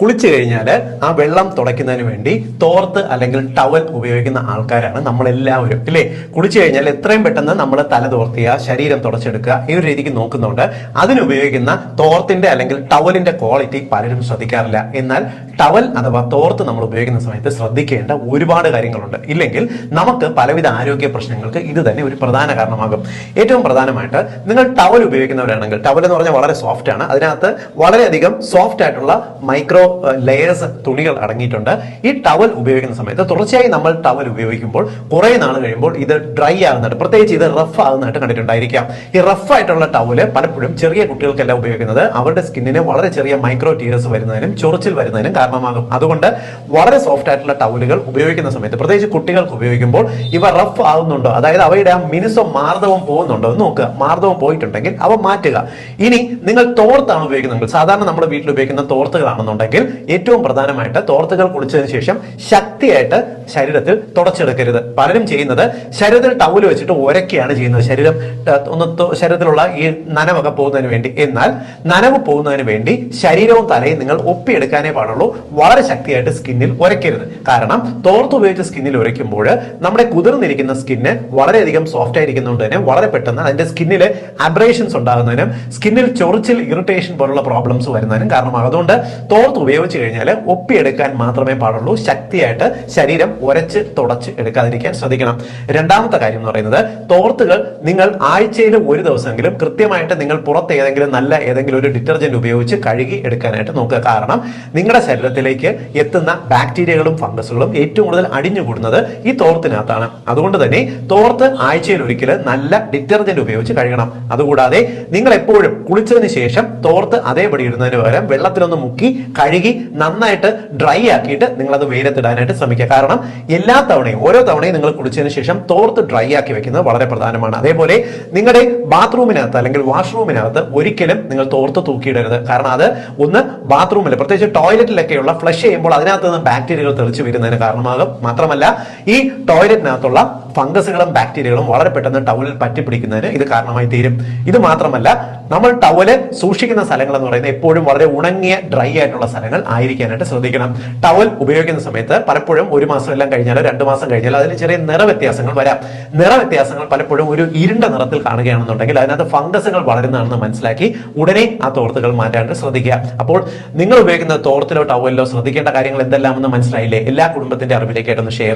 കുളിച്ചു കഴിഞ്ഞാൽ ആ വെള്ളം തുടയ്ക്കുന്നതിന് വേണ്ടി തോർത്ത് അല്ലെങ്കിൽ ടവൽ ഉപയോഗിക്കുന്ന ആൾക്കാരാണ് നമ്മളെല്ലാവരും, ഇല്ലേ? കുളിച്ചു കഴിഞ്ഞാൽ എത്രയും പെട്ടെന്ന് നമ്മൾ തല തോർത്തിയ ശരീരം തുടച്ചെടുക്കുക ഈ ഒരു രീതിക്ക് നോക്കുന്നുണ്ട്. അതിനുപയോഗിക്കുന്ന തോർത്തിന്റെ അല്ലെങ്കിൽ ടവലിന്റെ ക്വാളിറ്റി പലരും ശ്രദ്ധിക്കാറില്ല. എന്നാൽ ടവൽ അഥവാ തോർത്ത് നമ്മൾ ഉപയോഗിക്കുന്ന സമയത്ത് ശ്രദ്ധിക്കേണ്ട ഒരുപാട് കാര്യങ്ങളുണ്ട്. ഇല്ലെങ്കിൽ നമുക്ക് പലവിധ ആരോഗ്യ പ്രശ്നങ്ങൾക്ക് ഇത് തന്നെ ഒരു പ്രധാന കാരണമാകും. ഏറ്റവും പ്രധാനമായിട്ട് നിങ്ങൾ ടവൽ ഉപയോഗിക്കുന്നവരാണെങ്കിൽ, ടവൽ എന്ന് പറഞ്ഞാൽ വളരെ സോഫ്റ്റ് ആണ്, അതിനകത്ത് വളരെയധികം സോഫ്റ്റ് ആയിട്ടുള്ള മൈക്രോ ലെയേഴ്സ് തുണികൾ അടങ്ങിയിട്ടുണ്ട്. ഈ ടവൽ ഉപയോഗിക്കുന്ന സമയത്ത് തുടർച്ചയായി നമ്മൾ ടവൽ ഉപയോഗിക്കുമ്പോൾ കുറെ നാൾ കഴിയുമ്പോൾ ഇത് ഡ്രൈ ആകുന്നുണ്ട്, പ്രത്യേകിച്ച് ഇത് റഫ് ആകുന്നതായിട്ട് കണ്ടിട്ടുണ്ടായിരിക്കാം. ഈ റഫ് ആയിട്ടുള്ള ടവല് പലപ്പോഴും ചെറിയ കുട്ടികൾക്കെല്ലാം ഉപയോഗിക്കുന്നത് അവരുടെ സ്കിന്നിന് വളരെ ചെറിയ മൈക്രോ ടീയേഴ്സ് വരുന്നതിനും ചൊറിച്ചിൽ വരുന്നതിനും കാരണമാകും. അതുകൊണ്ട് വളരെ സോഫ്റ്റ് ആയിട്ടുള്ള ടവലുകൾ ഉപയോഗിക്കുന്ന സമയത്ത്, പ്രത്യേകിച്ച് കുട്ടികൾക്ക് ഉപയോഗിക്കുമ്പോൾ, ഇവ റഫ് ആകുന്നുണ്ടോ, അതായത് അവയുടെ ആ മിനുസം മാർദ്ദവം പോകുന്നുണ്ടോ എന്ന് നോക്കുക. മാർദ്ദവം പോയിട്ടുണ്ടെങ്കിൽ അവ മാറ്റുക. ഇനി നിങ്ങൾ തോർത്താണ് ഉപയോഗിക്കുന്നത്, സാധാരണ നമ്മുടെ വീട്ടിൽ ഉപയോഗിക്കുന്ന തോർത്തുകളാണെന്നുണ്ടെങ്കിൽ ഏറ്റവും പ്രധാനമായിട്ട് തോർത്തുകൾ കുളിച്ചതിന് ശേഷം ശക്തിയായിട്ട് ശരീരത്തിൽ തുടച്ചെടുക്കരുത്. പലരും ചെയ്യുന്നത് ശരീരത്തിൽ ടവൽ വെച്ചിട്ട് ഉരക്കുകയാണ് ചെയ്യുന്നത്, ശരീരത്തിലുള്ള ഈ നനവൊക്കെ പോകുന്നതിന് വേണ്ടി. എന്നാൽ നനവ് പോകുന്നതിന് വേണ്ടി ശരീരവും തലയും നിങ്ങൾ ഒപ്പിയെടുക്കാനേ പാടുള്ളൂ. വളരെ ശക്തിയായിട്ട് സ്കിന്നിൽ ഉരയ്ക്കരുത്. കാരണം തോർത്ത് ഉപയോഗിച്ച് സ്കിന്നിൽ ഉരയ്ക്കുമ്പോൾ നമ്മുടെ കുതിർന്നിരിക്കുന്ന സ്കിന്ന് വളരെയധികം സോഫ്റ്റ് ആയിരിക്കുന്നതുകൊണ്ട് തന്നെ വളരെ പെട്ടെന്ന് അതിന്റെ സ്കിന്നിൽ അബ്രേഷൻസ് ഉണ്ടാകുന്നതിനും സ്കിന്നിൽ ചൊറിച്ചിൽ, ഇറിറ്റേഷൻ പോലുള്ള പ്രോബ്ലംസ് വരുന്നതിനും കാരണമാകും. അതുകൊണ്ട് തോർത്ത് ഉപയോഗിച്ച് കഴിഞ്ഞാൽ ഒപ്പിയെടുക്കാൻ മാത്രമേ പാടുള്ളൂ. ശക്തിയായിട്ട് ശരീരം ഉരച്ച് തുടച്ച് എടുക്കാതിരിക്കാൻ ശ്രദ്ധിക്കണം. രണ്ടാമത്തെ കാര്യം എന്ന് പറയുന്നത്, തോർത്തുകൾ നിങ്ങൾ ആഴ്ചയിൽ ഒരു ദിവസമെങ്കിലും കൃത്യമായിട്ട് നിങ്ങൾ പുറത്ത് നല്ല ഏതെങ്കിലും ഒരു ഡിറ്റർജന്റ് ഉപയോഗിച്ച് കഴുകി എടുക്കാനായിട്ട് നോക്കുക. കാരണം നിങ്ങളുടെ ശരീരത്തിലേക്ക് എത്തുന്ന ബാക്ടീരിയകളും ഫംഗസുകളും ഏറ്റവും കൂടുതൽ അടിഞ്ഞുകൂടുന്നത് ഈ തോർത്തിനകത്താണ്. അതുകൊണ്ട് തന്നെ തോർത്ത് ആഴ്ചയിൽ ഒരിക്കൽ നല്ല ഡിറ്റർജന്റ് ഉപയോഗിച്ച് കഴുകണം. അതുകൂടാതെ നിങ്ങൾ എപ്പോഴും കുളിച്ചതിന് ശേഷം തോർത്ത് അതേപടി ഇടുന്നതിന് പകരം വെള്ളത്തിലൊന്ന് മുക്കി കഴുകി നന്നായിട്ട് ഡ്രൈ ആക്കിയിട്ട് നിങ്ങൾ അത് വെയിലത്തിടാനായിട്ട് ശ്രമിക്കുക. കാരണം എല്ലാ തവണയും, ഓരോ തവണയും നിങ്ങൾ കുളിച്ചതിന് ശേഷം തോർത്ത് ഡ്രൈ ആക്കി വെക്കുന്നത് വളരെ പ്രധാനമാണ്. അതേപോലെ നിങ്ങളുടെ ബാത്റൂമിനകത്ത് അല്ലെങ്കിൽ വാഷ്റൂമിനകത്ത് ഒരിക്കലും നിങ്ങൾ തോർത്ത് തൂക്കിയിടരുത്. കാരണം അത് ഒന്ന് ബാത്റൂമിൽ, പ്രത്യേകിച്ച് ടോയ്ലറ്റിലൊക്കെയുള്ള ഫ്ലഷ് ചെയ്യുമ്പോൾ അതിനകത്ത് നിന്ന് ബാക്ടീരിയകൾ തെളിച്ചു വരുന്നതിന് കാരണമാകും. മാത്രമല്ല ഈ ടോയ്ലറ്റിനകത്തുള്ള ഫംഗസുകളും ബാക്ടീരിയകളും വളരെ പെട്ടെന്ന് ടവലിൽ പറ്റിപ്പിടിക്കുന്നതിന് ഇത് കാരണമായി തീരും. ഇത് മാത്രമല്ല, നമ്മൾ ടവല് സൂക്ഷിക്കുന്ന സ്ഥലങ്ങൾ എന്ന് പറയുന്നത് എപ്പോഴും വളരെ ഉണങ്ങിയ ഡ്രൈ ആയിട്ടുള്ള സ്ഥലങ്ങൾ ആയിരിക്കാനായിട്ട് ശ്രദ്ധിക്കണം. ടവൽ ഉപയോഗിക്കുന്ന സമയത്ത് പലപ്പോഴും ഒരു മാസം എല്ലാം കഴിഞ്ഞാലോ 2 മാസം കഴിഞ്ഞാലോ അതിൽ ചെറിയ നിറവ്യത്യാസങ്ങൾ വരാം. നിറവ്യത്യാസങ്ങൾ പലപ്പോഴും ഒരു ഇരുണ്ട നിറത്തിൽ കാണുകയാണെന്നുണ്ടെങ്കിൽ അതിനകത്ത് ഫംഗസുകൾ വളരുന്നതാണെന്ന് മനസ്സിലാക്കി ഉടനെ ആ തോർത്തുകൾ മാറ്റാനായിട്ട് ശ്രദ്ധിക്കുക. അപ്പോൾ നിങ്ങൾ ഉപയോഗിക്കുന്ന തോർത്തിലോ ടവലിലോ ശ്രദ്ധിക്കേണ്ട കാര്യങ്ങൾ എന്തെല്ലാമെന്ന് മനസ്സിലായില്ലേ? എല്ലാ കുടുംബത്തിന്റെ അറിവിലേക്കായിട്ടൊന്ന് ഷെയർ